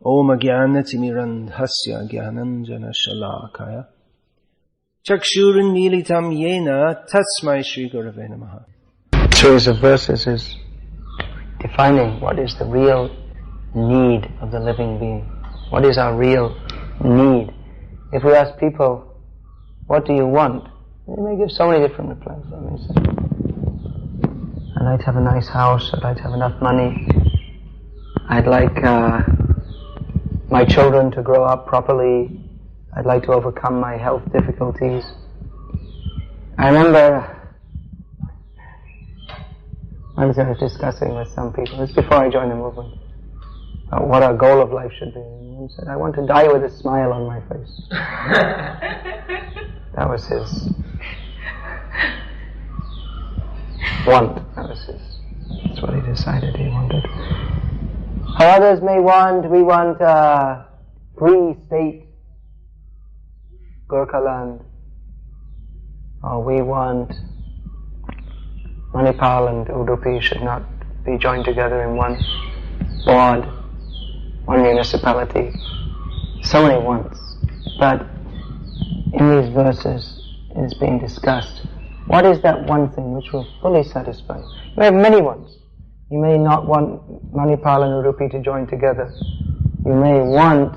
Om Jnanatimirandhasya Jnananjana Shalakaya Chakshurunmilitam Yena Tasmai Shri Gurave Namaha. Series of verses is defining what is the real need of the living being. What is our real need? If we ask people, what do you want? They may give so many different replies. They may say, I'd like to have a nice house, I'd like to have enough money, I'd like my children to grow up properly, I'd like to overcome my health difficulties. I remember once I was discussing with some people, this is before I joined the movement, about what our goal of life should be. And one said, I want to die with a smile on my face. That was his want. That's what he decided he wanted. How others may want, we want a free state, Gurkhaland, or we want Manipal and Udupi should not be joined together in one board, one municipality. So many wants. But in these verses it is being discussed, what is that one thing which will fully satisfy you? You have many wants. You may not want Manipal and Udupi to join together. You may want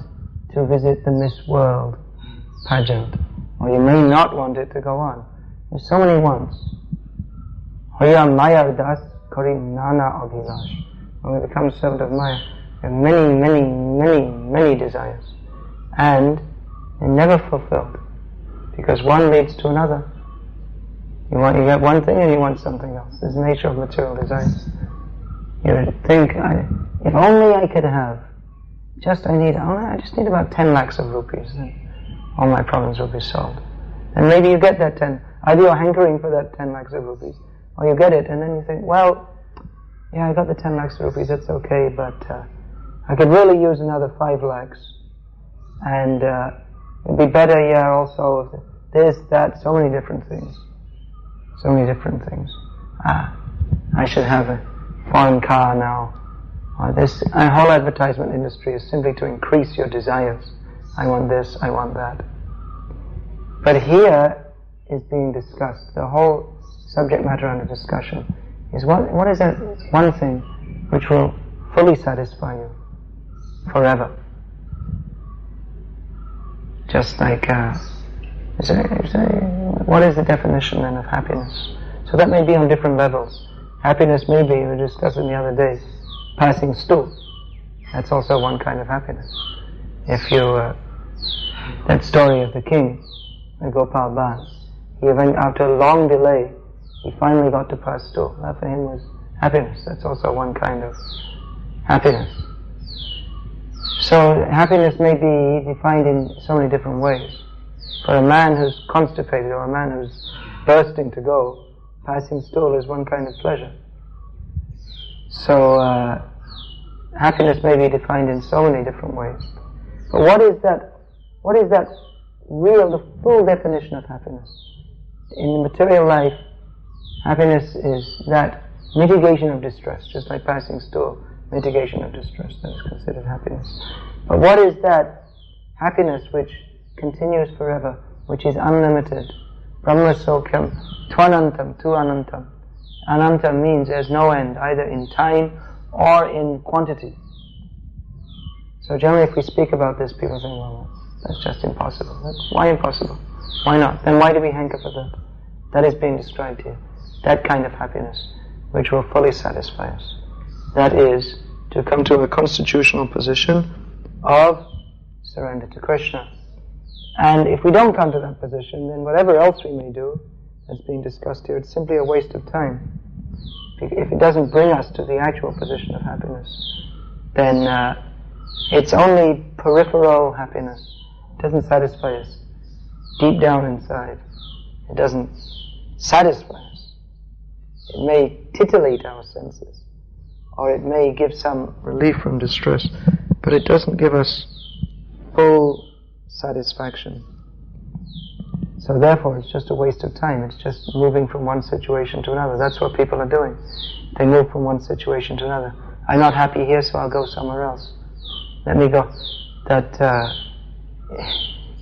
to visit the Miss World pageant, or you may not want it to go on. There's so many wants. Hoya Maya Das Kari Nana Abhilash. When we become servant of Maya, we have many desires. And they're never fulfilled. Because one leads to another. You get one thing and you want something else. This is the nature of material desires. You think, if only I could have, I just need about 10 lakhs of rupees, and all my problems will be solved. And maybe you get that 10, either you're hankering for that 10 lakhs of rupees, or you get it, and then you think, well, yeah, I got the 10 lakhs of rupees, that's okay, but I could really use another 5 lakhs, and it'd be better, yeah, also, this, that, so many different things. I should have a foreign car now. This whole advertisement industry is simply to increase your desires. I want this, I want that. But here is being discussed, the whole subject matter under discussion is what is that one thing which will fully satisfy you forever. Just like, what is the definition then of happiness? So that may be on different levels. Happiness may be, we were discussing the other day, passing stool. That's also one kind of happiness. If you, that story of the king, Gopal Bas, he went after a long delay, he finally got to pass stool. That for him was happiness. That's also one kind of happiness. So happiness may be defined in so many different ways. For a man who's constipated or a man who's bursting to go, passing stool is one kind of pleasure. So happiness may be defined in so many different ways. But what is that real, the full definition of happiness? In the material life, happiness is that mitigation of distress, just like passing stool, mitigation of distress, that is considered happiness. But what is that happiness which continues forever, which is unlimited? Brahma Sokham, Tvanantam, Tu Anantam. Ananta means there's no end, either in time or in quantity. So generally if we speak about this, people say, well, that's just impossible. Why impossible? Why not? Then why do we hanker for that? That is being described here. That kind of happiness, which will fully satisfy us. That is, to come to a constitutional position of surrender to Krishna. And if we don't come to that position, then whatever else we may do, that's being discussed here, it's simply a waste of time. If it doesn't bring us to the actual position of happiness, then it's only peripheral happiness. It doesn't satisfy us deep down inside. It doesn't satisfy us. It may titillate our senses, or it may give some relief from distress, but it doesn't give us full satisfaction. So therefore it's just a waste of time. It's just moving from one situation to another. That's what people are doing. They move from one situation to another. I'm not happy here, so I'll go somewhere else. let me go, that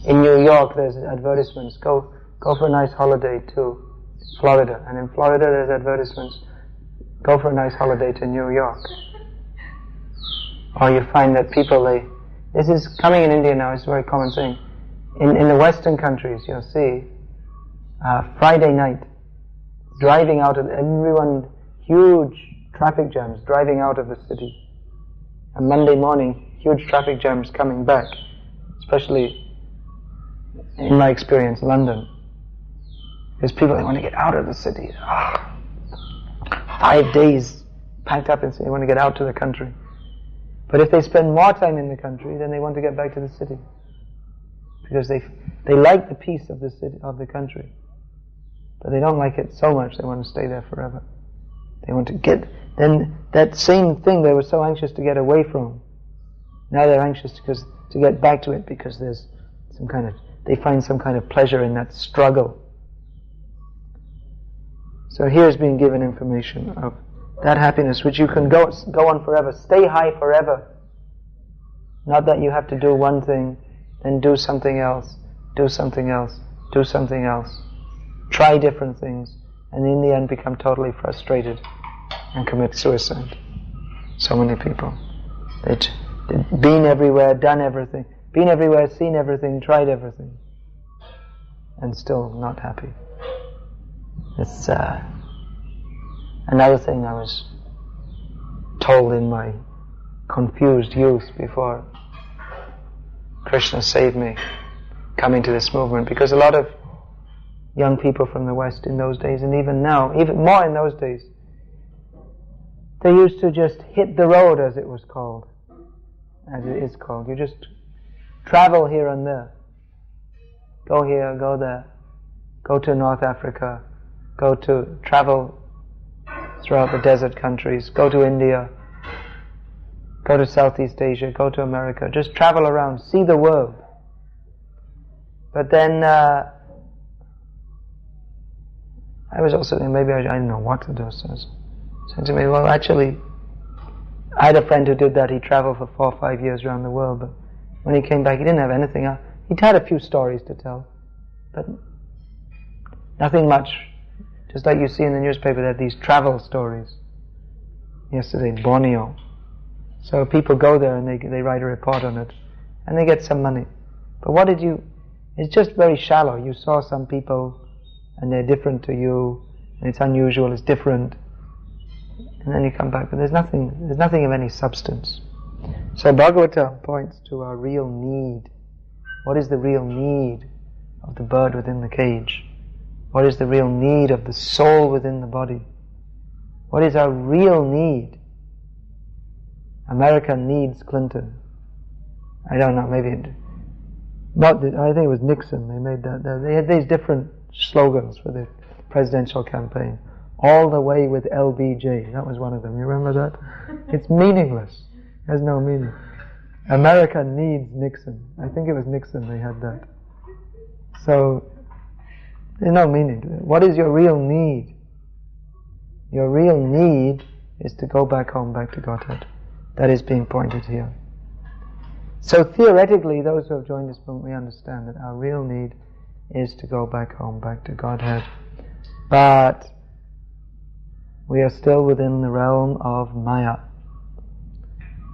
in New York there's advertisements, go for a nice holiday to Florida, and in Florida there's advertisements, go for a nice holiday to New York. Or you find that people, this is coming in India now, it's a very common thing. In the Western countries, you'll see, Friday night, driving out of, everyone, huge traffic jams, driving out of the city. And Monday morning, huge traffic jams coming back, especially, in my experience, London. Because people, they want to get out of the city. 5 days packed up in the city, they want to get out to the country. But if they spend more time in the country, then they want to get back to the city. Because they like the peace of the city, of the country. But they don't like it so much, they want to stay there forever. They want to get, then that same thing they were so anxious to get away from, now they're anxious to get back to it because there's some kind of, they find some kind of pleasure in that struggle. So here's being given information of that happiness which you can go on forever, stay high forever. Not that you have to do one thing, then do something else, do something else, do something else. Try different things, and in the end become totally frustrated and commit suicide. So many people. They've been everywhere, done everything. Been everywhere, seen everything, tried everything. And still not happy. It's another thing I was told in my confused youth before Krishna saved me coming to this movement, because a lot of young people from the West in those days, and even now, even more in those days, they used to just hit the road, as it was called, as it is called. You just travel here and there. Go here, go there. Go to North Africa. Travel throughout the desert countries. Go to India. Go to Southeast Asia. Go to America. Just travel around. See the world. But then I was also thinking, maybe I didn't know what to do. So said to me, well, actually, I had a friend who did that. He traveled for 4 or 5 years around the world, but when he came back, he didn't have anything. He'd had a few stories to tell, but nothing much. Just like you see in the newspaper, there are these travel stories. Yesterday, Borneo. So people go there and they write a report on it, and they get some money. But what did you? It's just very shallow. You saw some people, and they're different to you, and it's unusual. It's different, and then you come back, but there's nothing of any substance. So Bhagavad-gita points to our real need. What is the real need of the bird within the cage? What is the real need of the soul within the body? What is our real need? America needs Clinton. I don't know, maybe I think it was Nixon. They made that. They had these different slogans for the presidential campaign. All the way with LBJ. That was one of them. You remember that? It's meaningless. It has no meaning. America needs Nixon. I think it was Nixon they had that. So, there's no meaning to it. What is your real need? Your real need is to go back home, back to Godhead. That is being pointed here. So theoretically, those who have joined this movement, we understand that our real need is to go back home, back to Godhead. But we are still within the realm of Maya.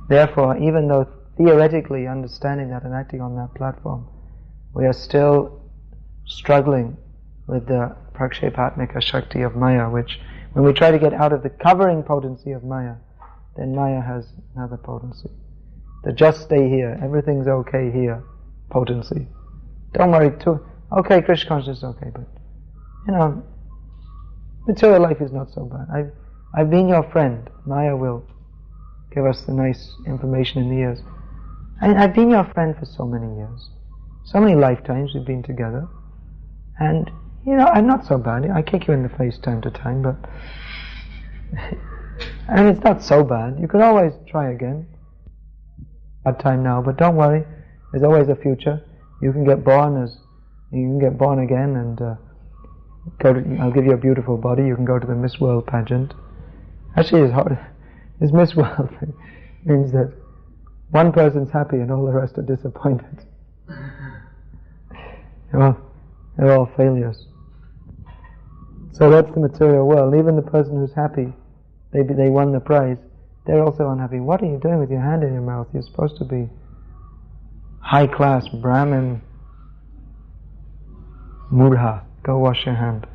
Therefore, even though theoretically understanding that and acting on that platform, we are still struggling with the prakshepatmika shakti of Maya, which, when we try to get out of the covering potency of Maya, then Maya has another potency. The just stay here, everything's okay here, potency. Don't worry too. Okay, Krishna consciousness is okay, but material life is not so bad. I've been your friend. Maya will give us the nice information in the ears. I've been your friend for so many years. So many lifetimes we've been together. And, I'm not so bad. I kick you in the face time to time, but it's not so bad. You can always try again. Bad time now, but don't worry. There's always a future. You can get born again, and I'll give you a beautiful body. You can go to the Miss World pageant. Actually, it's hard. This Miss World thing means that one person's happy and all the rest are disappointed. Well, they're all failures. So that's the material world. Even the person who's happy, they won the prize, they're also unhappy. What are you doing with your hand in your mouth? You're supposed to be high class, Brahmin, Mudha. Go wash your hand.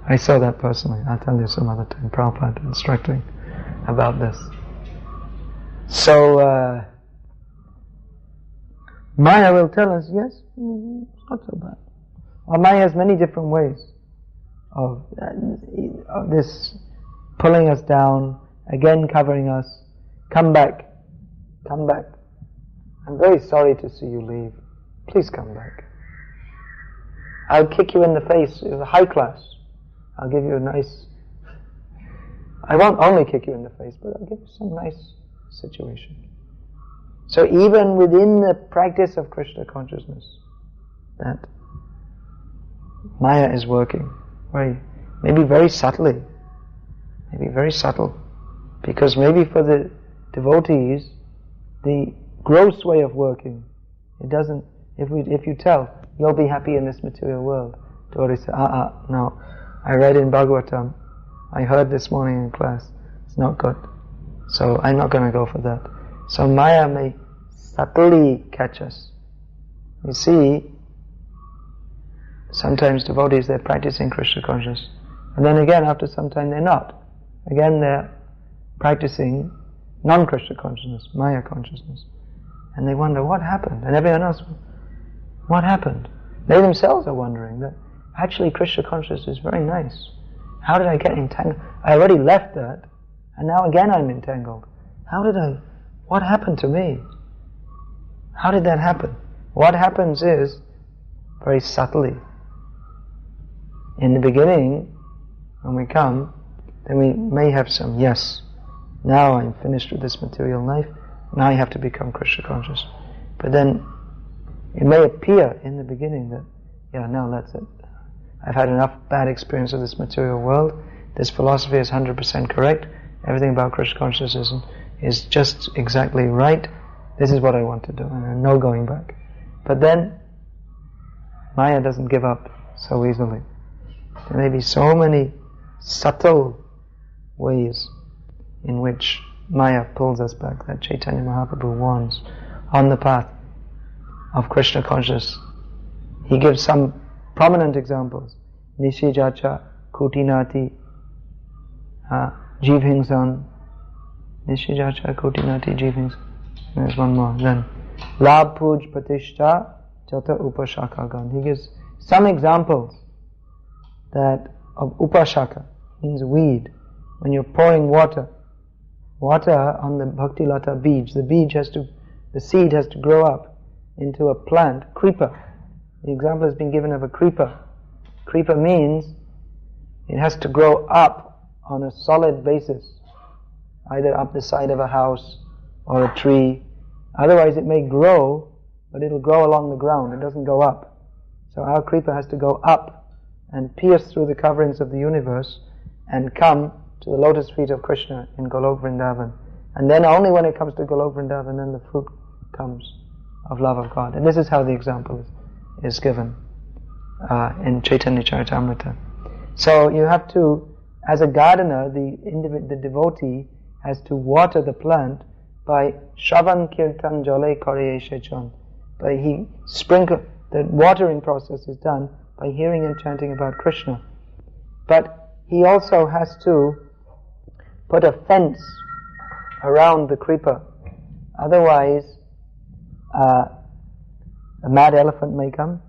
I saw that personally. I'll tell you some other time. Prabhupada instructing about this. So, Maya will tell us, yes, it's not so bad. Or Maya has many different ways of this pulling us down, again covering us. Come back. Come back. I'm very sorry to see you leave. Please come back. I'll kick you in the face. It's high class. I'll give you a nice... I won't only kick you in the face, but I'll give you some nice situation. So even within the practice of Krishna consciousness, that Maya is working maybe very subtly, maybe very subtle, because maybe for the devotees, the gross way of working, it doesn't. If you tell you'll be happy in this material world, devotees say, no. I read in Bhagavatam, I heard this morning in class, it's not good. So I'm not going to go for that. So Maya may subtly catch us. You see, sometimes devotees, they're practicing Krishna consciousness, and then again after some time they're not. Again they're practicing non-Krishna consciousness, Maya consciousness. And they wonder, what happened? And everyone else, what happened? They themselves are wondering that actually Krishna consciousness is very nice. How did I get entangled? I already left that, and now again I'm entangled. What happened to me? How did that happen? What happens is, very subtly, in the beginning, when we come, then we may have some, yes, now I'm finished with this material life, now I have to become Krishna conscious. But then, it may appear in the beginning that, no, that's it. I've had enough bad experience of this material world. This philosophy is 100% correct. Everything about Krishna consciousness is just exactly right. This is what I want to do, and no going back. But then, Maya doesn't give up so easily. There may be so many subtle ways in which Maya pulls us back, that Chaitanya Mahaprabhu warns on the path of Krishna consciousness. He gives some prominent examples. Nishijacha, Kutinati, Jivhingsan. Nishijacha, Kutinati, Jivhingsan. There's one more. Then, Labh Puj Patishta Jata Upashakagan. He gives some examples that of Upashaka, means weed. When you're pouring water on the Bhakti Lata Bij, the seed has to grow up into a plant, creeper. The example has been given of a creeper. Creeper means it has to grow up on a solid basis, either up the side of a house or a tree. Otherwise it may grow, but it'll grow along the ground. It doesn't go up. So our creeper has to go up and pierce through the coverings of the universe and come to the lotus feet of Krishna in Golok Vrindavan. And then only when it comes to Golok Vrindavan, then the fruit comes of love of God. And this is how the example is given in Chaitanya Charitamrita. So you have to, as a gardener, the devotee has to water the plant by Shravan Kirtan Jale Kare Shechon. The watering process is done by hearing and chanting about Krishna. But he also has to put a fence around the creeper. Otherwise, a mad elephant may come.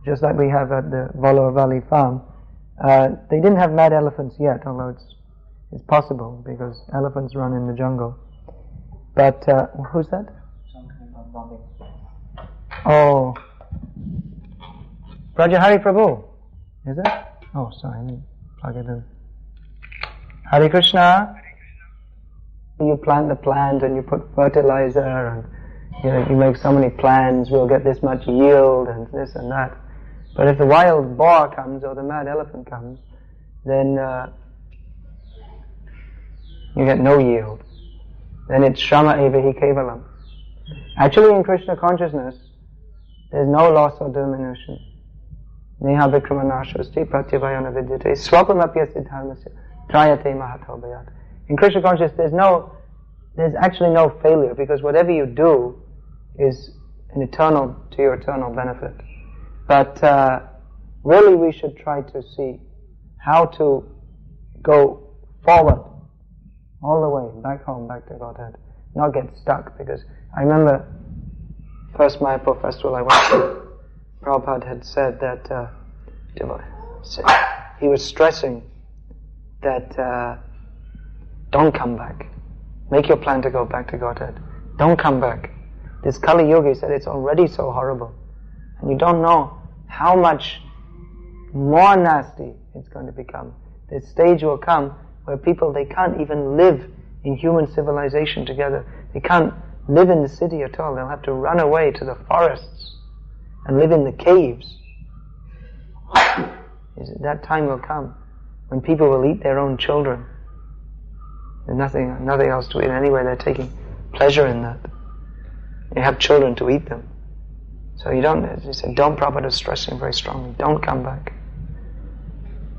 Just like we have at the Vellore Valley farm. They didn't have mad elephants yet, although it's possible because elephants run in the jungle. But who's that? Oh, Brajahari Prabhu, is it? Oh, sorry, let me plug it in. Hare Krishna. You plant the plant and you put fertilizer and you make so many plans, we'll get this much yield and this and that. But if the wild boar comes or the mad elephant comes, then you get no yield. then it's Shrama eva hi kevalam. Actually, in Krishna consciousness, there's no loss or diminution. Neha vikramanashasti pratyavayana vidyate swapamapyasya dharmasya trayate mahato bhayat. In Krishna consciousness, there's actually no failure, because whatever you do is to your eternal benefit. But really we should try to see how to go forward all the way, back home, back to Godhead. Not get stuck, because I remember first Mayapur festival I went to, Prabhupada had said that he was stressing that don't come back. Make your plan to go back to Godhead. Don't come back. This Kali Yuga, he said, it's already so horrible. And you don't know how much more nasty it's going to become. This stage will come where people, they can't even live in human civilization together. They can't live in the city at all. They'll have to run away to the forests and live in the caves. That time will come when people will eat their own children. There's nothing else to eat anyway. They're taking pleasure in that. You have children to eat them. So you don't, as you said, Prabhupada is stressing very strongly, don't come back.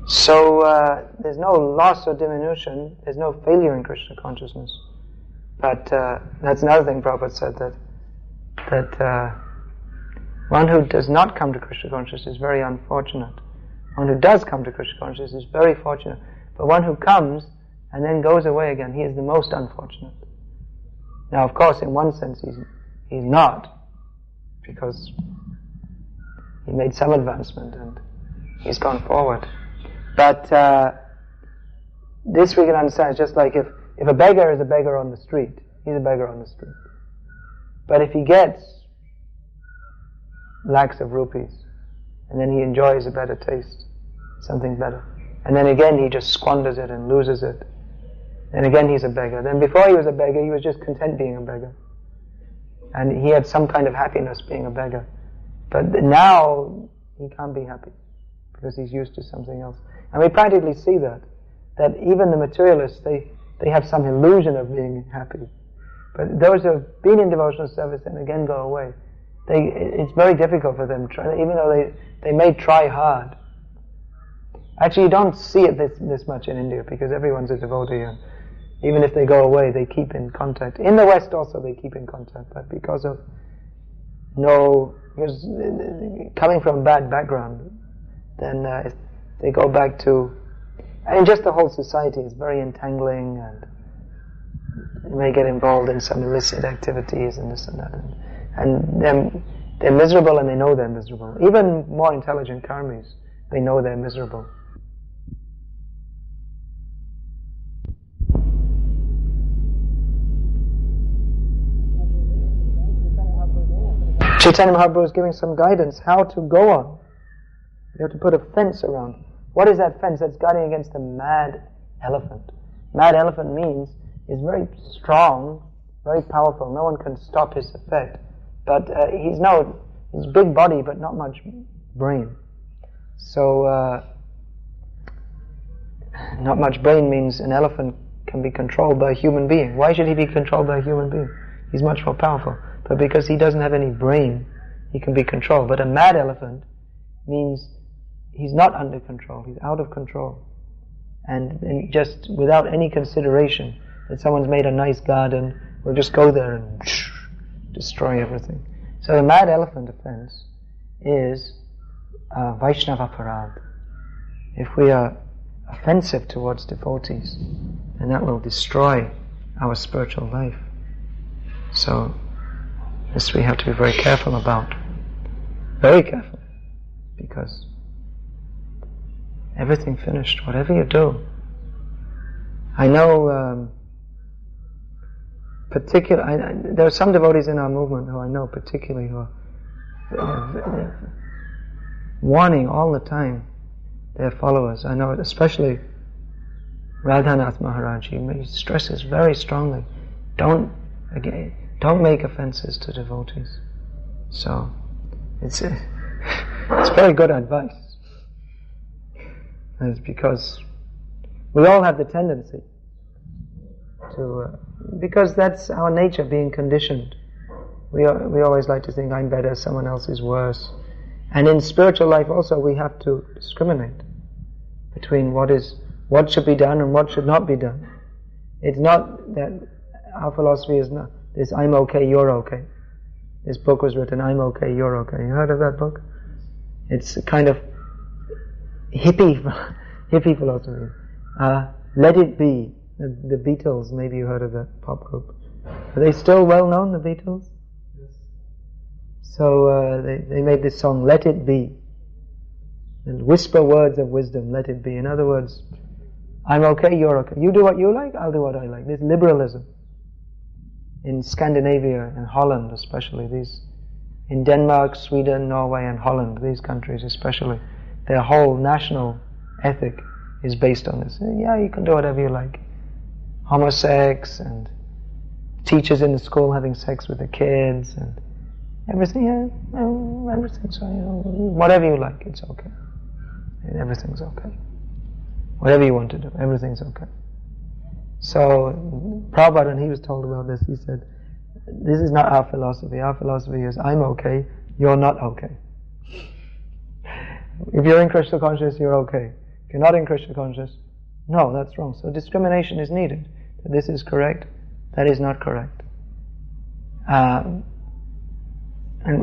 So there's no loss or diminution, there's no failure in Krishna consciousness. But that's another thing Prabhupada said, that one who does not come to Krishna consciousness is very unfortunate. One who does come to Krishna consciousness is very fortunate. But one who comes and then goes away again, he is the most unfortunate. Now, of course, in one sense he's not, because he made some advancement and he's gone forward. But this we can understand. It's just like if a beggar is a beggar on the street, he's a beggar on the street. But if he gets lakhs of rupees, and then he enjoys a better taste, something better, and then again he just squanders it and loses it, and again he's a beggar. Then before he was a beggar, he was just content being a beggar. And he had some kind of happiness being a beggar. But now he can't be happy, because he's used to something else. And we practically see that even the materialists, they have some illusion of being happy. But those who have been in devotional service and again go away, it's very difficult for them, even though they may try hard. Actually, you don't see it this much in India, because everyone's a devotee, and even if they go away, they keep in contact. In the West also they keep in contact, but because coming from a bad background, then if they go back to, and just the whole society is very entangling, and they may get involved in some illicit activities and this and that, and they're miserable, and they know they're miserable. Even more intelligent karmis, they know they're miserable. Chaitanya Mahaprabhu is giving some guidance how to go on. You have to put a fence around. What is that fence? That's guarding against the mad elephant. Mad elephant means is very strong, very powerful. No one can stop his effect. But he's big body, but not much brain. So not much brain means an elephant can be controlled by a human being. Why should he be controlled by a human being? He's much more powerful. But because he doesn't have any brain, he can be controlled. But a mad elephant means he's not under control, he's out of control. And just without any consideration that someone's made a nice garden, we'll just go there and destroy everything. So the mad elephant offense is Vaishnava Parad. If we are offensive towards devotees, then that will destroy our spiritual life. So this we have to be very careful about. Very careful. Because everything finished, whatever you do. I know there are some devotees in our movement who I know particularly who are warning all the time their followers. I know especially Radhanath Maharaj, he stresses very strongly, don't make offenses to devotees. So it's very good advice. It's because we all have the tendency because that's our nature, being conditioned. We always like to think, I'm better, someone else is worse. And in spiritual life also we have to discriminate between what should be done and what should not be done. It's not that our philosophy is not this, I'm okay, you're okay. This book was written, I'm okay, you're okay. You heard of that book? It's a kind of hippie philosophy. Let it be. The Beatles, maybe you heard of that pop group. Are they still well known, the Beatles? Yes. So they made this song, Let It Be. And whisper words of wisdom, let it be. In other words, I'm okay, you're okay. You do what you like, I'll do what I like. There's liberalism. In Scandinavia, in Holland especially, in Denmark, Sweden, Norway and Holland, these countries especially, their whole national ethic is based on this. Yeah, you can do whatever you like. Homosex and teachers in the school having sex with the kids and everything, everything, so whatever you like, it's okay. Everything's okay. Whatever you want to do, everything's okay. So, Prabhupada, when he was told about this, he said, this is not our philosophy. Our philosophy is, I'm okay, you're not okay. If you're in Krishna consciousness, you're okay. If you're not in Krishna consciousness, no, that's wrong. So discrimination is needed. This is correct, that is not correct. And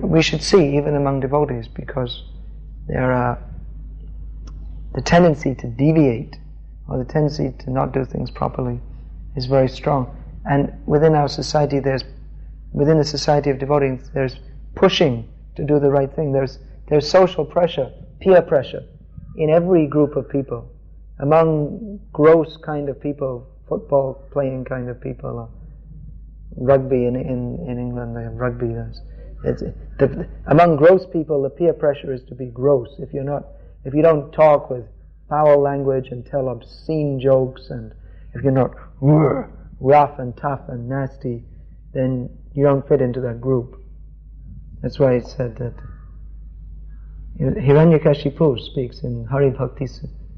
we should see, even among devotees, because there are the tendency to deviate, or the tendency to not do things properly, is very strong. And within our society, within the society of devotees, there's pushing to do the right thing. There's social pressure, peer pressure, in every group of people. Among gross kind of people, football playing kind of people, or rugby in England, they have rugby. Among gross people, the peer pressure is to be gross. If you don't talk with foul language and tell obscene jokes, and if you're not rough and tough and nasty, then you don't fit into that group. That's why it said that Hiranyakashipu speaks in Hari Bhakti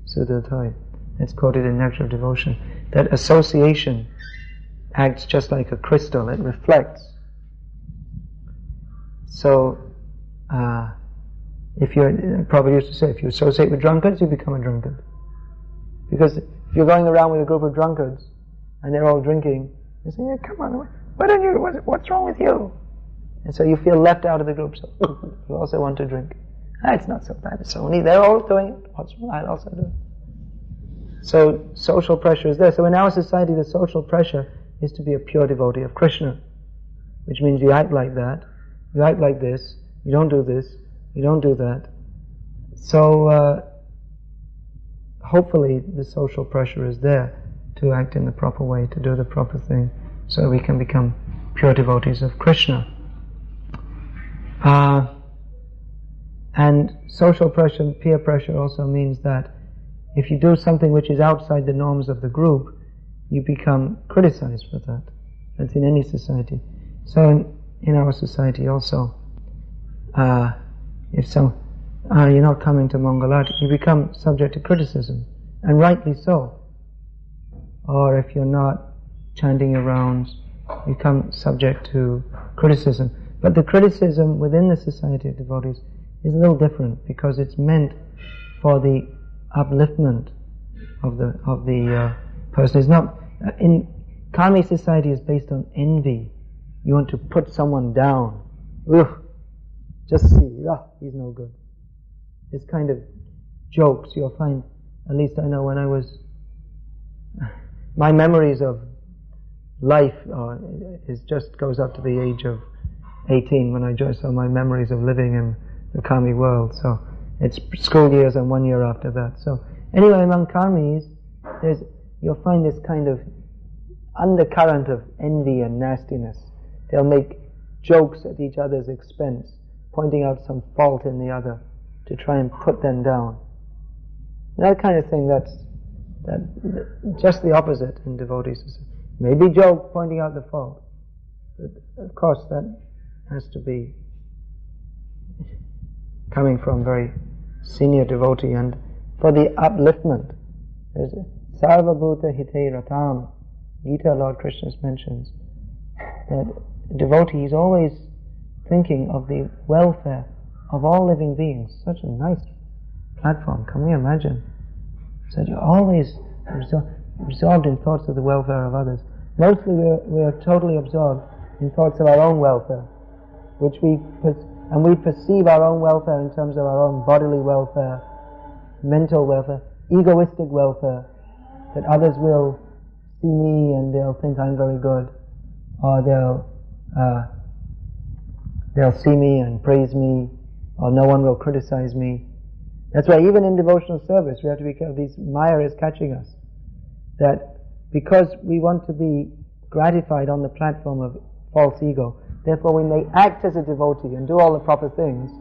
Sudhatai. It's quoted in Nectar of Devotion, that association acts just like a crystal, it reflects. So, Prabhupada used to say, if you associate with drunkards, you become a drunkard. Because if you're going around with a group of drunkards, and they're all drinking, you say, yeah, come on, what's wrong with you? And so you feel left out of the group, so you also want to drink. It's not so bad, it's only, they're all doing it, what's wrong, I'll also do it. So social pressure is there. So in our society, the social pressure is to be a pure devotee of Krishna, which means you act like that, you act like this, you don't do this, you don't do that. So hopefully the social pressure is there to act in the proper way, to do the proper thing, so we can become pure devotees of Krishna. And social pressure, peer pressure also means that if you do something which is outside the norms of the group, you become criticized for that. That's in any society. So in our society also, if you're not coming to Mangalarti, you become subject to criticism, and rightly so. Or if you're not chanting your rounds, you become subject to criticism. But the criticism within the society of devotees is a little different, because it's meant for the upliftment of the person. It's not in Kami society is based on envy. You want to put someone down. Just see, he's no good. This kind of jokes you'll find. At least I know when I was, my memories of life just goes up to the age of 18 when I joined. So my memories of living in the Kami world. So it's school years and 1 year after that. So anyway, among Kamis, you'll find this kind of undercurrent of envy and nastiness. They'll make jokes at each other's expense, pointing out some fault in the other to try and put them down. That kind of thing, that's just the opposite in devotees. Maybe joke pointing out the fault, but of course that has to be coming from very senior devotee, and for the upliftment. There's Sarva Bhuta Hite Ratam Gita, Lord Krishna mentions that a devotee is always thinking of the welfare of all living beings. Such a nice platform, can we imagine? So you're always absorbed in thoughts of the welfare of others. Mostly we are totally absorbed in thoughts of our own welfare, which we perceive our own welfare in terms of our own bodily welfare, mental welfare, egoistic welfare, that others will see me and they'll think I'm very good, or they'll see me and praise me, or no one will criticize me. That's why even in devotional service we have to be careful. This Maya is catching us, that because we want to be gratified on the platform of false ego, therefore we may act as a devotee and do all the proper things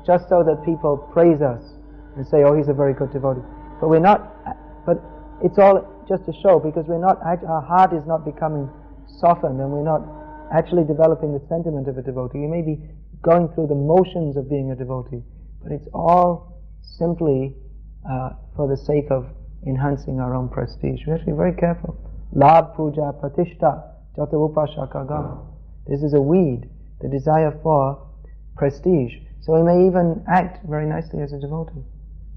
just so that people praise us and say, oh, he's a very good devotee. But we're not, but it's all just a show, because we're not, our heart is not becoming softened, and we're not actually developing the sentiment of a devotee. We may be going through the motions of being a devotee, but it's all simply for the sake of enhancing our own prestige. We have to be very careful. Labh puja pratishta jata upashakagam. This is a weed, the desire for prestige. So we may even act very nicely as a devotee,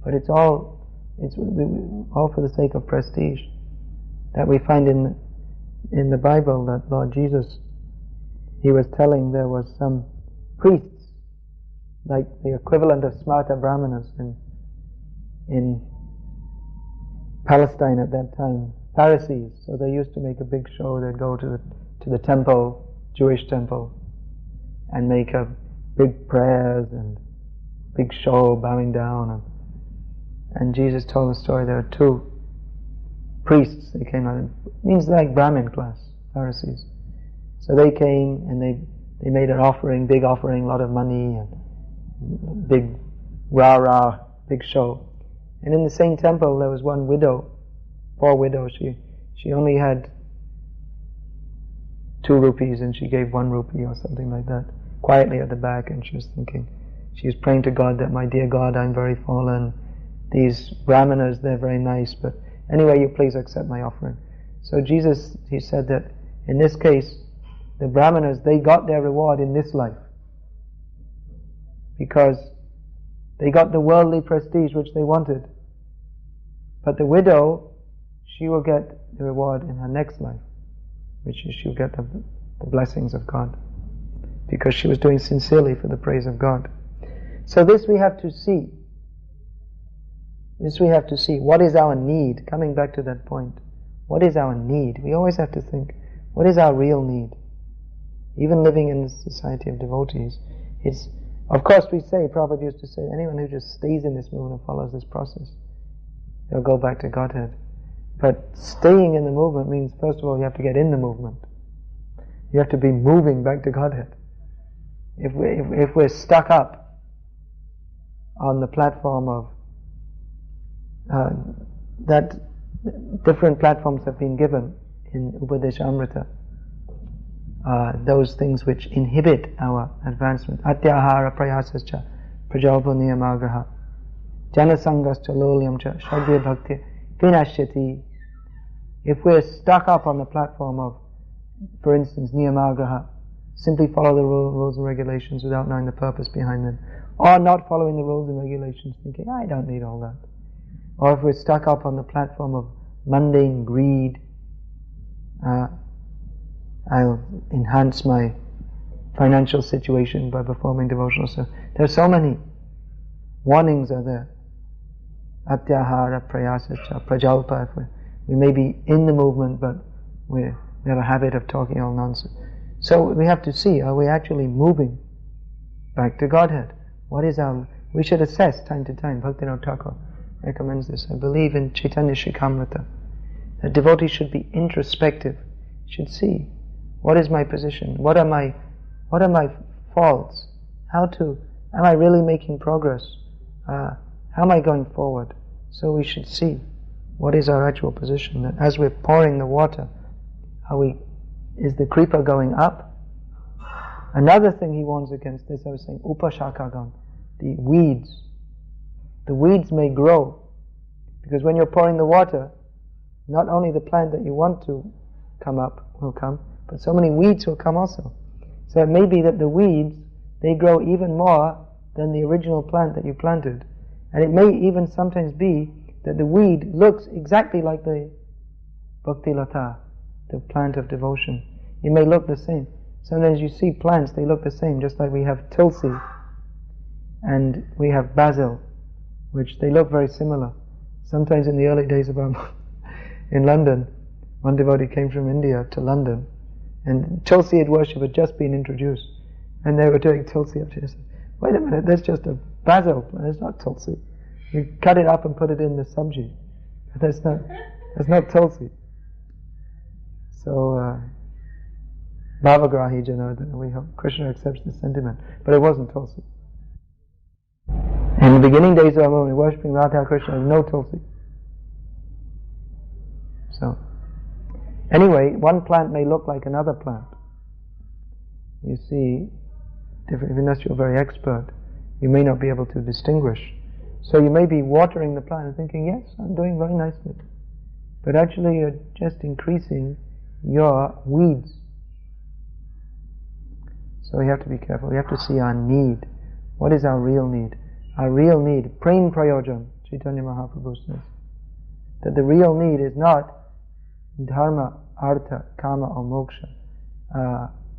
but it's all for the sake of prestige. That we find in the Bible that Lord Jesus, he was telling there was some priests, like the equivalent of Smarta Brahmanas in Palestine at that time, Pharisees. So they used to make a big show. They'd go to the temple, Jewish temple, and make a big prayers and big show, bowing down. And Jesus told the story. There were two priests. They came out. It means like Brahmin class, Pharisees. So they came and they made an offering, big offering, a lot of money, and big rah-rah, big show. And in the same temple there was one widow, poor widow. She only had 2 rupees and she gave 1 rupee or something like that, quietly at the back, and she was thinking, she was praying to God that, my dear God, I'm very fallen. These brahmanas, they're very nice, but anyway, you please accept my offering. So Jesus, he said that in this case, the brahmanas, they got their reward in this life, because they got the worldly prestige which they wanted. But the widow, she will get the reward in her next life, which is she'll get the blessings of God, because she was doing sincerely for the praise of God. So this we have to see. This we have to see. What is our need? Coming back to that point. What is our need? We always have to think, what is our real need? Even living in this society of devotees, it's, of course we say, Prabhupada used to say, anyone who just stays in this movement and follows this process, they'll go back to Godhead. But staying in the movement means, first of all, you have to get in the movement. You have to be moving back to Godhead. If we're stuck up on the platform of that different platforms have been given in Upadesha Amrita, those things which inhibit our advancement. Atyahara prayasascha prajalpa niyamagraha janasangascha lolyamcha shadya bhakti vinashyati. If we're stuck up on the platform of, for instance, niyamagraha, simply follow the rules and regulations without knowing the purpose behind them, or not following the rules and regulations thinking, I don't need all that. Or if we're stuck up on the platform of mundane greed, I'll enhance my financial situation by performing devotional service. There are so many warnings are there. Atyahara prayasascha prajalpa. We may be in the movement, but we have a habit of talking all nonsense. So we have to see, are we actually moving back to Godhead? What is we should assess time to time. Bhaktivinoda Thakur recommends this. I believe in Chaitanya Shikamrita. A devotee should be introspective, should see, what is my position? What are my faults? Am I really making progress? How am I going forward? So we should see what is our actual position. That as we're pouring the water, is the creeper going up? Another thing he warns against this, I was saying, upashakagam, the weeds. The weeds may grow, because when you're pouring the water, not only the plant that you want to will come, but so many weeds will come also. So it may be that the weeds, they grow even more than the original plant that you planted. And it may even sometimes be that the weed looks exactly like the Bhakti Lata, the plant of devotion. It may look the same. Sometimes you see plants, they look the same, just like we have tulsi and we have basil, which they look very similar. Sometimes in the early days of our in London, one devotee came from India to London, and Tulsi worship had just been introduced, and they were doing Tulsi up here. Said, wait a minute, that's just a basil plant, it's not Tulsi. You cut it up and put it in the sabji. That's not Tulsi. So, Bhavagrahi Janardana, we hope Krishna accepts the sentiment, but it wasn't Tulsi. In the beginning days of our movement, worshipping Radha Krishna, there was no Tulsi. So, anyway, one plant may look like another plant. You see, unless you're very expert, you may not be able to distinguish. So you may be watering the plant and thinking, yes, I'm doing very nicely. But actually you're just increasing your weeds. So we have to be careful. We have to see our need. What is our real need? Our real need, Prem Prayojan, Chaitanya Mahaprabhu says, that the real need is not dharma, artha, kama or moksha.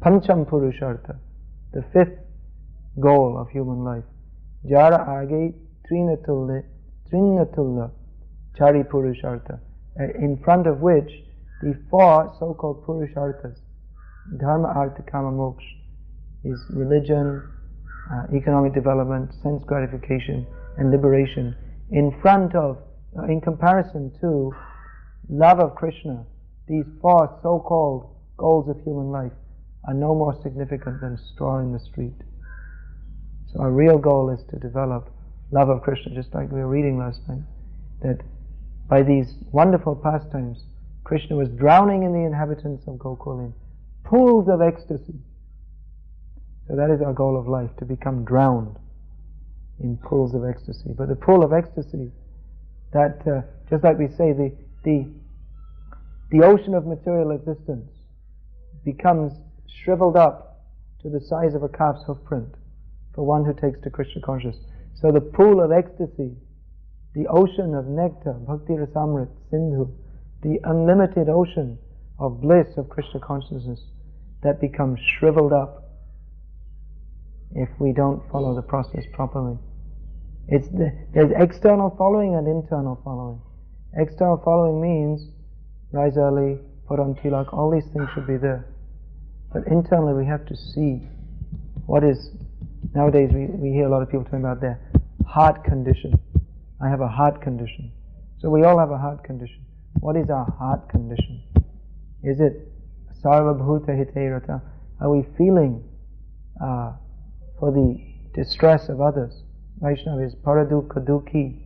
Pancham purushartha, the fifth goal of human life. Jara age trinatulla chari purushartha, in front of which the four so-called purusharthas, dharma, artha, kama, moksha, is religion, economic development, sense gratification, and liberation. In comparison to love of Krishna, these four so-called goals of human life are no more significant than a straw in the street. So our real goal is to develop love of Krishna, just like we were reading last night, that by these wonderful pastimes, Krishna was drowning in the inhabitants of Gokul in pools of ecstasy. So that is our goal of life, to become drowned in pools of ecstasy. But the pool of ecstasy, that just like we say, the ocean of material existence becomes shriveled up to the size of a calf's hoof print for one who takes to Krishna consciousness. So the pool of ecstasy, the ocean of nectar, Bhakti Rasamrit, Sindhu, the unlimited ocean of bliss of Krishna consciousness, that becomes shriveled up if we don't follow the process properly. There's external following and internal following. External following means rise early, put on tilak, all these things should be there. But internally we have to see what is, nowadays we hear a lot of people talking about their heart condition. I have a heart condition. So we all have a heart condition. What is our heart condition? Is it sarva bhuta hitairata? Are we feeling for the distress of others? Vaishnava is paradukha dukhi,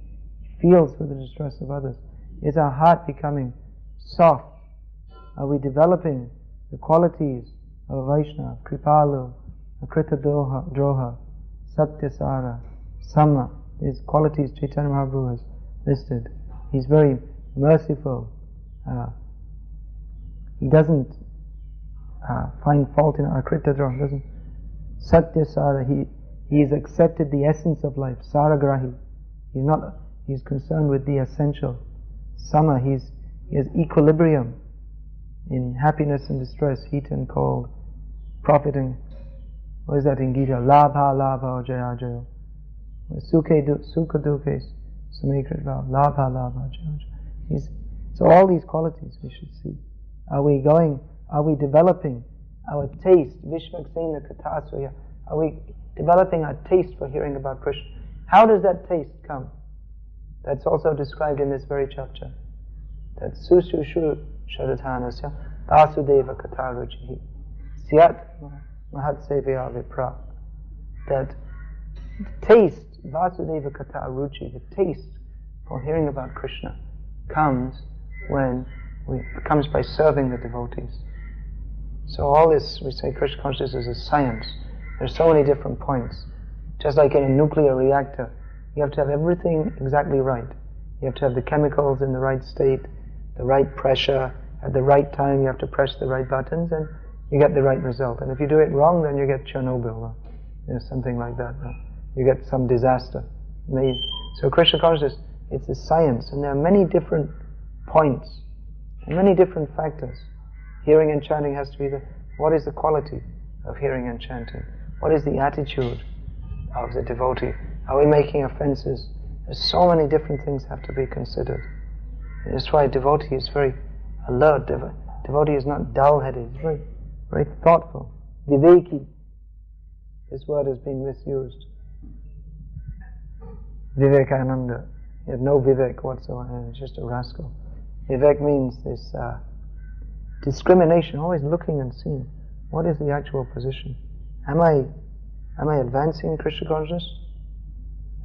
feels for the distress of others. Is our heart becoming soft? Are we developing the qualities of a Vaishnava, kripalu, akrita droha, satyasara, samma? These qualities Chaitanya Mahaprabhu has listed. He's very merciful. He doesn't find fault in akrita droha, doesn't. Satyasara, he has accepted the essence of life. Saragrahi, he's concerned with the essential. Sama, he has equilibrium in happiness and distress, heat and cold, profiting. What is that in Gita? Labha, labha, jaya, jaya. Sukha, dukhe, samekrit bhav. Labha, labha, jaya, jaya. So all these qualities we should see. Are we developing our taste? Vishvaksena katasvaya. Are we developing our taste for hearing about Krishna? How does that taste come? That's also described in this very chapter. That sushushu sharatanasya vasudeva kataruchihi syat mahatsevya vipra. That taste, vasudeva kataruchi, the taste for hearing about Krishna comes by serving the devotees. So all this, we say Krishna consciousness is a science. There's so many different points. Just like in a nuclear reactor, you have to have everything exactly right. You have to have the chemicals in the right state, the right pressure, at the right time, you have to press the right buttons, and you get the right result. And if you do it wrong, then you get Chernobyl, or something like that. You get some disaster. So Krishna consciousness, it's a science, and there are many different points, and many different factors. Hearing and chanting has to be what is the quality of hearing and chanting? What is the attitude of the devotee? Are we making offenses? There's so many different things have to be considered. And that's why devotee is very alert. Devotee is not dull-headed. He's very, very thoughtful. Viveki. This word has been misused. Vivekananda. He had no vivek whatsoever. He's just a rascal. Vivek means this discrimination, always looking and seeing. What is the actual position? Am I advancing in Krishna consciousness?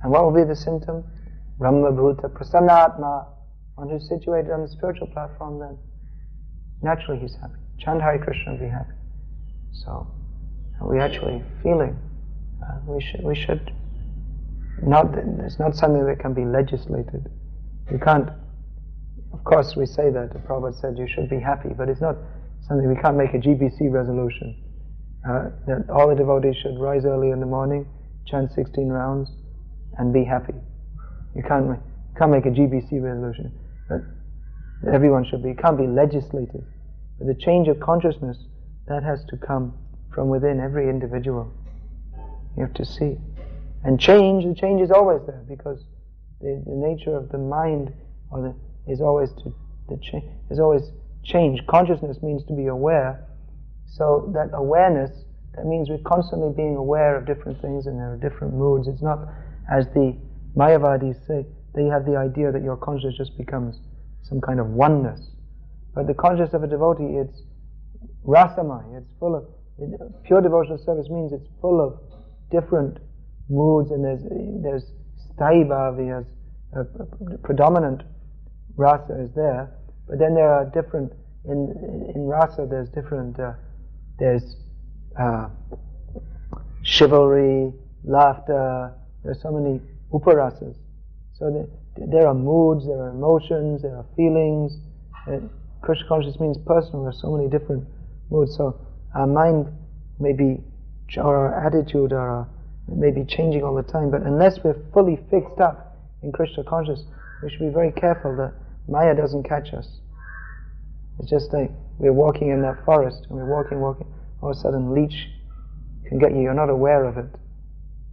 And what will be the symptom? Brahma Bhuta Prasannatma. One who's situated on the spiritual platform, then naturally he's happy. Chant Hare Krishna and be happy. So, are we actually feeling? We should not. It's not something that can be legislated. You can't. Of course, we say that. The Prabhupada said you should be happy, but it's not something we can't make a GBC resolution. That all the devotees should rise early in the morning, chant 16 rounds, and be happy. You can't make a GBC resolution, but everyone should be. It can't be legislated. But the change of consciousness, that has to come from within every individual. You have to see. And the change is always there, because the nature of the mind is always change. Consciousness means to be aware. So that awareness, that means we're constantly being aware of different things, and there are different moods. It's not, as the Mayavadis say, they have the idea that your consciousness just becomes some kind of oneness. But the consciousness of a devotee, it's rasamai, it's full of, pure devotional service means it's full of different moods, and there's sthayi bhavi, has a predominant rasa is there, but then there are different, in rasa there's different, there's chivalry, laughter, there's so many uparasas. So there are moods, there are emotions, there are feelings. Krishna consciousness means personal, there's so many different moods. So our mind may be, or our attitude, may be changing all the time, but unless we're fully fixed up in Krishna consciousness, we should be very careful that Maya doesn't catch us. It's just like we're walking in that forest, and we're walking, all of a sudden leech can get you, you're not aware of it.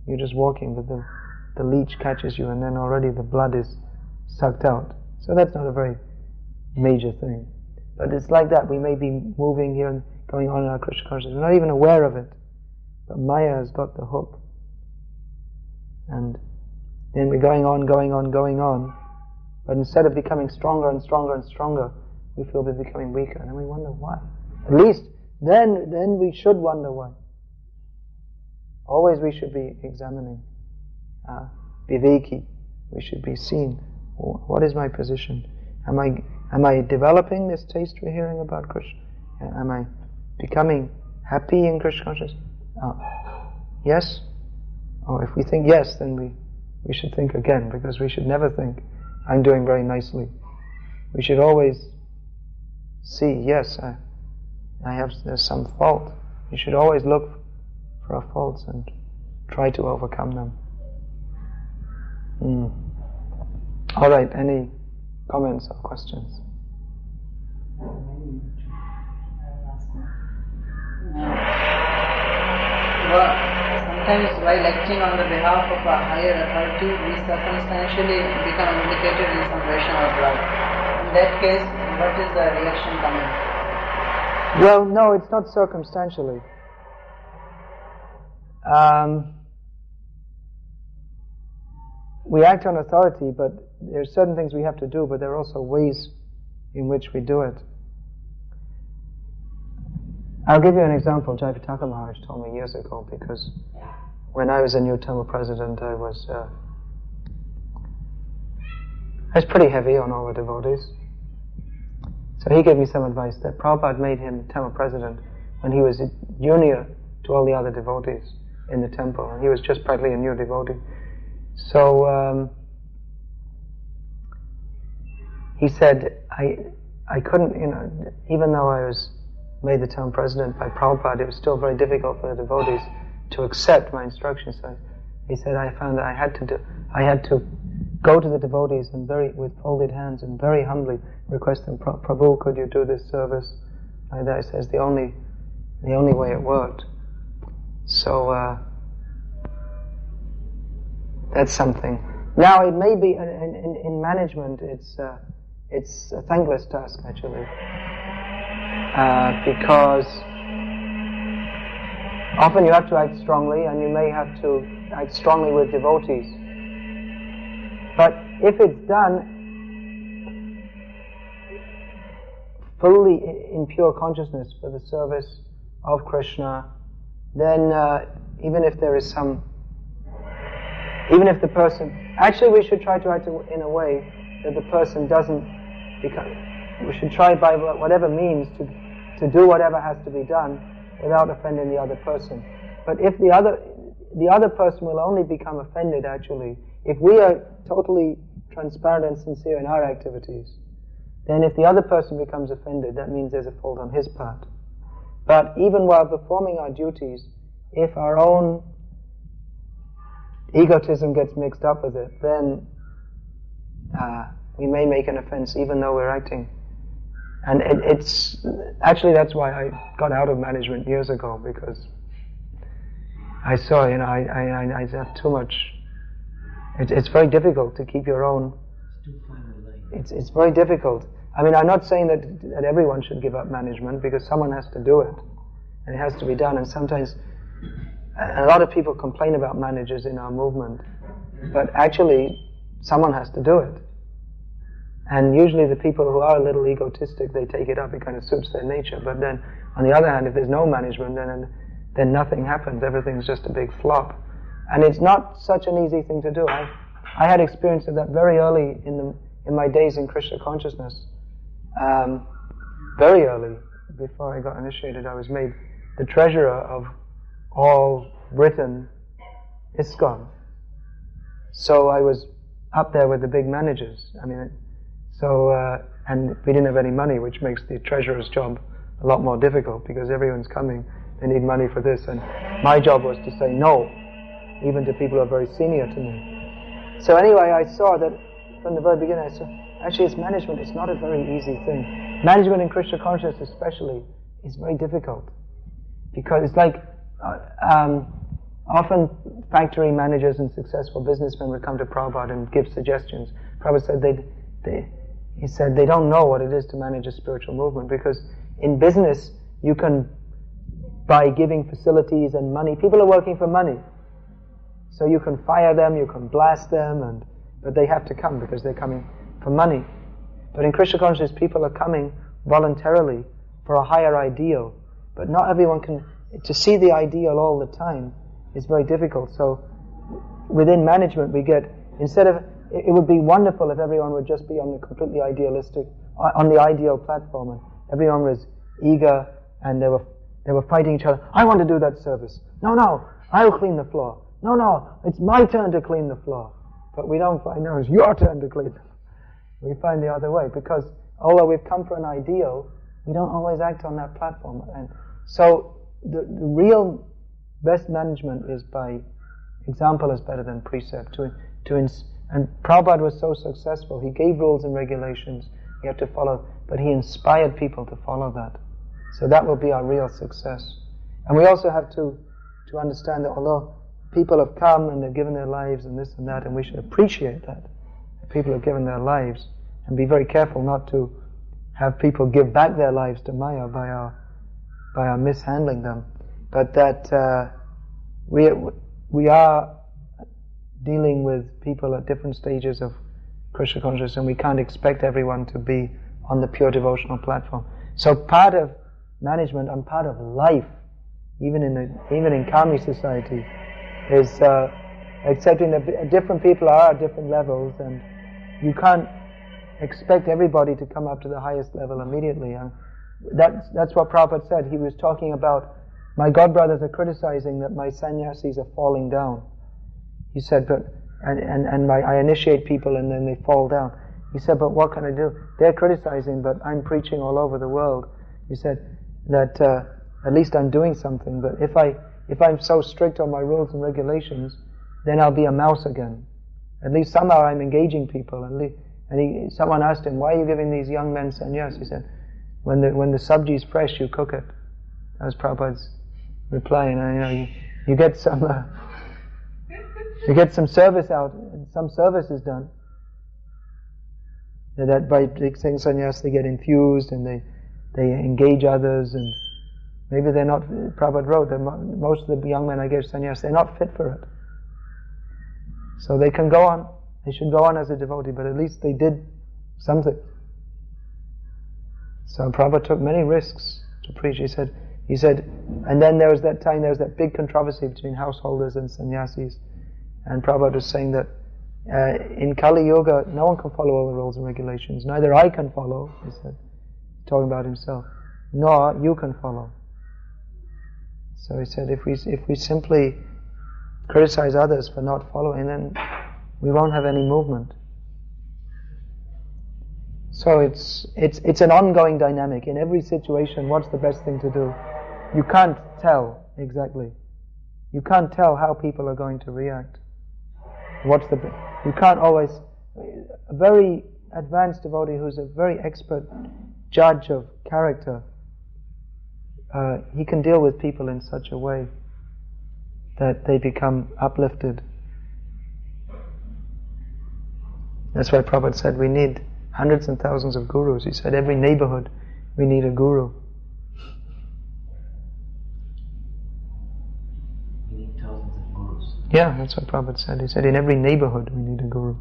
You're just walking, but the leech catches you, and then already the blood is sucked out. So that's not a very major thing. But it's like that, we may be moving here and going on in our Krishna consciousness, we're not even aware of it. But Maya has got the hook. And then we're going on, but instead of becoming stronger and stronger and stronger, we feel we're becoming weaker, and then we wonder why. At least then we should wonder why. Always we should be examining. Viveki, we should be seeing, what is my position? Am I developing this taste we're hearing about Krishna? Am I becoming happy in Krishna consciousness? Yes? If we think yes, then we should think again, because we should never think, I'm doing very nicely. We should always see, yes, there's some fault. You should always look for our faults and try to overcome them. Alright, any comments or questions? Sometimes while acting on the behalf of a higher authority, we circumstantially become implicated in some Vaishnava blood. In that case, what is the reaction coming? Well, no, it's not circumstantially. We act on authority, but there are certain things we have to do, but there are also ways in which we do it. I'll give you an example. Jayapataka Maharaj told me years ago, because when I was a new temple president, I was pretty heavy on all the devotees. So he gave me some advice that Prabhupada made him temple president when he was junior to all the other devotees in the temple, and he was just practically a new devotee. So he said, I couldn't, even though I was made the town president by Prabhupada, it was still very difficult for the devotees to accept my instructions. So he said, I found that I had to go to the devotees and with folded hands and very humbly request them, Prabhu, could you do this service? Like that. He says the only way it worked. So that's something. Now it may be in management. It's a thankless task actually, because often you have to act strongly, and you may have to act strongly with devotees. But if it's done fully in pure consciousness for the service of Krishna, then even if the person, actually we should try to act in a way that the person doesn't become, we should try by whatever means to do whatever has to be done without offending the other person. But if the other person will only become offended actually, if we are totally transparent and sincere in our activities, then if the other person becomes offended, that means there's a fault on his part. But even while performing our duties, if our own egotism gets mixed up with it, then we may make an offense even though we're acting. And it's actually, that's why I got out of management years ago, because I saw, I have too much. It's very difficult to keep your own. It's very difficult. I mean, I'm not saying that everyone should give up management, because someone has to do it, and it has to be done. And sometimes, a lot of people complain about managers in our movement, but actually, someone has to do it. And usually the people who are a little egotistic, they take it up, it kind of suits their nature. But then, on the other hand, if there's no management, then nothing happens, everything's just a big flop. And it's not such an easy thing to do. I had experience of that very early in my days in Krishna consciousness. Very early, before I got initiated, I was made the treasurer of all Britain ISKCON. So I was up there with the big managers. I mean, and we didn't have any money, which makes the treasurer's job a lot more difficult, because everyone's coming, they need money for this, and my job was to say no, even to people who are very senior to me. So anyway, I saw that from the very beginning, I saw, actually it's management, it's not a very easy thing. Management in Krishna consciousness especially is very difficult, because it's like, often factory managers and successful businessmen would come to Prabhupada and give suggestions. Prabhupada said he said they don't know what it is to manage a spiritual movement, because in business you can, by giving facilities and money, people are working for money. So you can fire them, you can blast them, but they have to come because they're coming for money. But in Krishna consciousness, people are coming voluntarily for a higher ideal. But not everyone can, to see the ideal all the time is very difficult. So within management we get, instead of, it would be wonderful if everyone would just be on the completely idealistic, on the ideal platform, and everyone was eager and they were fighting each other. I want to do that service. No, I'll clean the floor. No, it's my turn to clean the floor. But we don't find, no, it's your turn to clean the floor. We find the other way, because although we've come for an ideal, we don't always act on that platform. And so the real best management is by example is better than precept. And Prabhupada was so successful, he gave rules and regulations you have to follow, but he inspired people to follow that. So that will be our real success. And we also have to understand that although people have come and they've given their lives and this and that, and we should appreciate that. People have given their lives, and be very careful not to have people give back their lives to Maya by our mishandling them. But that we are dealing with people at different stages of Krishna consciousness, and we can't expect everyone to be on the pure devotional platform. So part of management and part of life, even in Kami society, is accepting that different people are at different levels, and you can't expect everybody to come up to the highest level immediately. And that's what Prabhupada said. He was talking about, my godbrothers are criticizing that my sannyasis are falling down. He said, I initiate people and then they fall down. He said, but what can I do? They're criticizing, but I'm preaching all over the world. He said that at least I'm doing something, but if I'm so strict on my rules and regulations, then I'll be a mouse again. At least somehow I'm engaging people. Someone asked him, why are you giving these young men sannyas? He said, when the sabji is fresh, you cook it. That was Prabhupada's reply. You get some service out, and some service is done. That by taking sannyas they get infused and they engage others, and maybe they're not. Prabhupada wrote that most of the young men I gave sannyas, they're not fit for it. So they can go on. They should go on as a devotee, but at least they did something. So Prabhupada took many risks to preach. He said, and then there was that big controversy between householders and sannyasis, and Prabhupada was saying that in Kali Yuga, no one can follow all the rules and regulations. Neither I can follow, he said, talking about himself, nor you can follow. So he said, if we simply criticize others for not following, then we won't have any movement. So it's an ongoing dynamic. In every situation, what's the best thing to do? You can't tell exactly. You can't tell how people are going to react. You can't always. A very advanced devotee who's a very expert judge of character, he can deal with people in such a way that they become uplifted. That's why Prabhupada said we need hundreds and thousands of gurus. He said every neighborhood we need a guru. We need thousands of gurus. Yeah, that's what Prabhupada said. He said in every neighborhood we need a guru.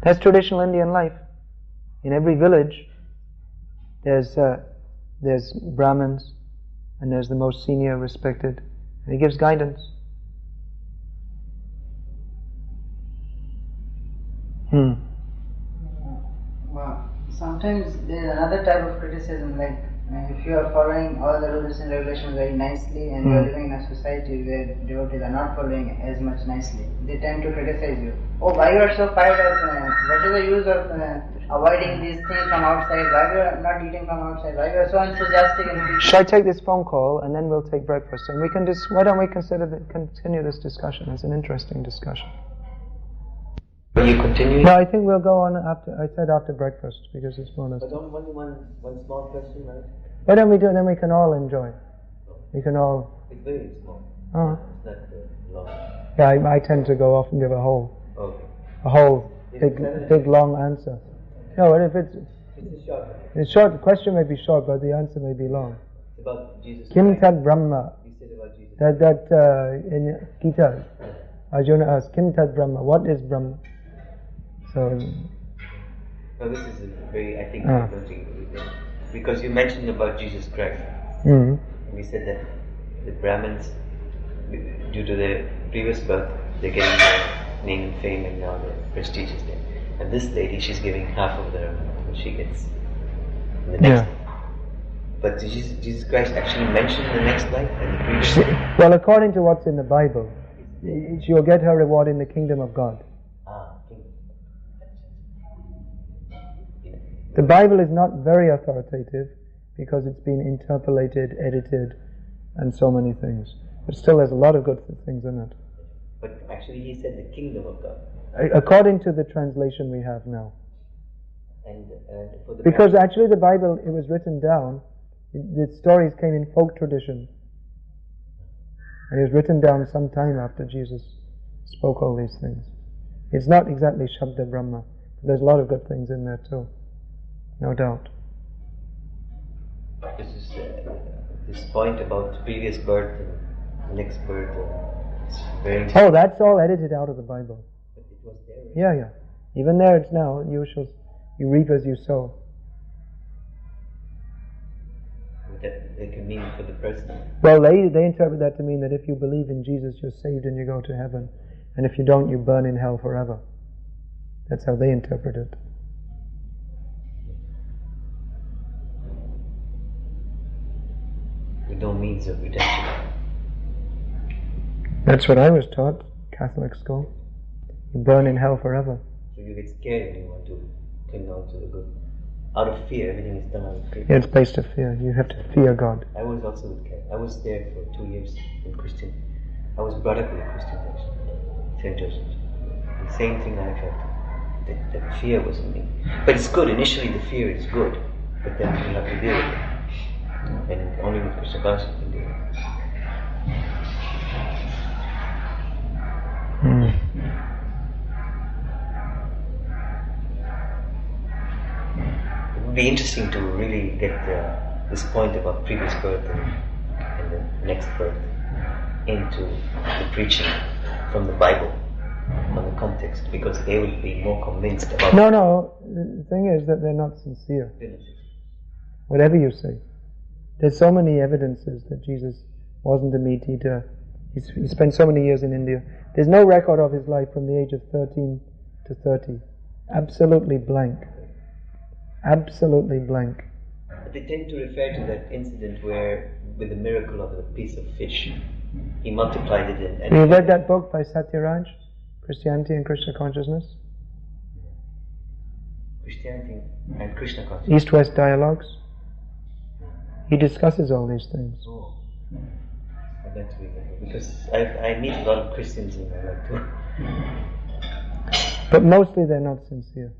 That's traditional Indian life. In every village there's Brahmins, and there's the most senior, respected, and he gives guidance. Well, sometimes there is another type of criticism, like if you are following all the rules and regulations very nicely and you are living in a society where devotees are not following as much nicely, they tend to criticize you. Oh, why you are so fired up? What is the use of avoiding these things from outside? Why you are not eating from outside? Why you are so enthusiastic? Shall I take this phone call and then we'll take breakfast? And we can why don't we continue this discussion? It's an interesting discussion. Will you continue? No, I think we'll go on after. I said after breakfast because it's more or less. But only one small question, right? Why don't we do it? Then we can all enjoy. We can all. It's very small. Oh. It's not long. Yeah, I tend to go off and give a whole big long answer. No, and if it's short. It's short. The question may be short, but the answer may be long. It's about Jesus. Kim Tad Brahma. You said about Jesus. That in Gita, Arjuna asked, Kim Tad Brahma, what is Brahma? So. No, this is a very, I think, because you mentioned about Jesus Christ. Mm-hmm. We said that the Brahmins, due to their previous birth, they're getting their name and fame, and now the prestige is there. And this lady, she's giving half of what she gets in the next life. But did Jesus Christ actually mention the next life and the previous life? Well, according to what's in the Bible, she'll get her reward in the kingdom of God. The Bible is not very authoritative because it's been interpolated, edited, and so many things. But still there's a lot of good things in it. But actually he said the kingdom of God. According to the translation we have now. And for the because actually the Bible, it was written down, the stories came in folk tradition. And it was written down some time after Jesus spoke all these things. It's not exactly Shabda Brahma. But there's a lot of good things in there too. No doubt. This point about previous birth and next birth, it's very interesting. Oh, that's all edited out of the Bible. But it was there. Right? Yeah. Even there it's now, you reap as you sow. That they can mean for the person. Well, they interpret that to mean that if you believe in Jesus, you're saved and you go to heaven. And if you don't, you burn in hell forever. That's how they interpret it. With no means of redemption. That's what I was taught, Catholic school. You burn in hell forever. So you get scared when you want to cling on to the good. Out of fear, everything is done out of fear. Yeah, it's based on fear. You have to fear God. I was also with care. I was there for 2 years in Christian. I was brought up with a Christian church, St. Joseph's. The same thing I felt. That fear was in me. But it's good. Initially, the fear is good, but then you have to deal with it. And only with Krishna consciousness you can deal with it. It would be interesting to really get this point about previous birth and the next birth into the preaching from the Bible on the context, because they will be more convinced about No, the thing is that they're not sincere. Whatever you say. There's so many evidences that Jesus wasn't a meat eater. He spent so many years in India. There's no record of his life from the age of 13 to 30. Absolutely blank. Absolutely blank. But they tend to refer to that incident where, with the miracle of the piece of fish, he multiplied it and You read that book by Satyaraj? Christianity and Krishna Consciousness? Christianity and Krishna consciousness. East-West Dialogues? He discusses all these things. Oh. I'd like to read that, because I meet a lot of Christians in my life too. But mostly they're not sincere.